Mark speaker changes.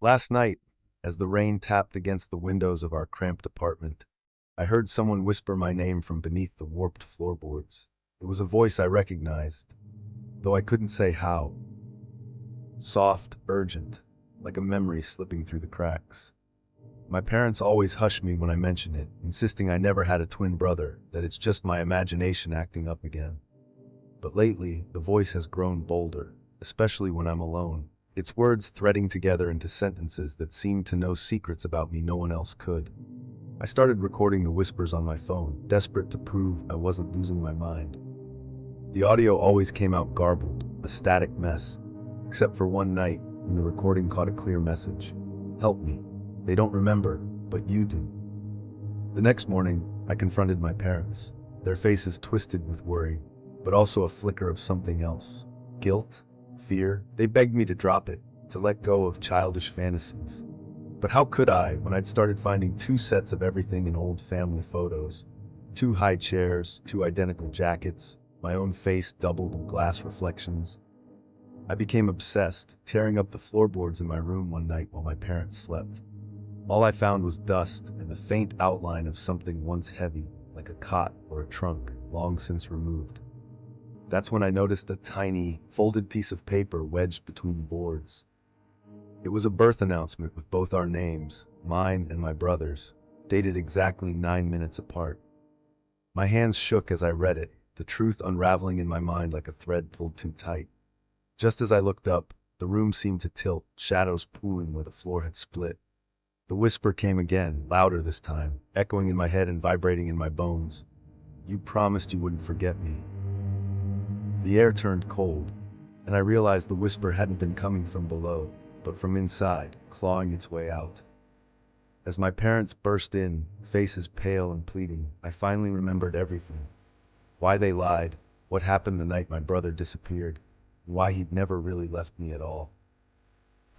Speaker 1: Last night, as the rain tapped against the windows of our cramped apartment, I heard someone whisper my name from beneath the warped floorboards. It was a voice I recognized, though I couldn't say how. Soft, urgent, like a memory slipping through the cracks. My parents always hush me when I mention it, insisting I never had a twin brother, that it's just my imagination acting up again. But lately, the voice has grown bolder, especially when I'm alone, its words threading together into sentences that seem to know secrets about me no one else could. I started recording the whispers on my phone, desperate to prove I wasn't losing my mind. The audio always came out garbled, a static mess, except for one night when the recording caught a clear message. Help me. They don't remember, but you do. The next morning, I confronted my parents, their faces twisted with worry, but also a flicker of something else. Guilt? Fear? They begged me to drop it, to let go of childish fantasies. But how could I, when I'd started finding two sets of everything in old family photos? Two high chairs, two identical jackets, my own face doubled in glass reflections. I became obsessed, tearing up the floorboards in my room one night while my parents slept. All I found was dust and the faint outline of something once heavy, like a cot or a trunk, long since removed. That's when I noticed a tiny, folded piece of paper wedged between the boards. It was a birth announcement with both our names, mine and my brother's, dated exactly 9 minutes apart. My hands shook as I read it, the truth unraveling in my mind like a thread pulled too tight. Just as I looked up, the room seemed to tilt, shadows pooling where the floor had split. The whisper came again, louder this time, echoing in my head and vibrating in my bones. You promised you wouldn't forget me. The air turned cold, and I realized the whisper hadn't been coming from below, but from inside, clawing its way out. As my parents burst in, faces pale and pleading, I finally remembered everything. Why they lied, what happened the night my brother disappeared, and why he'd never really left me at all.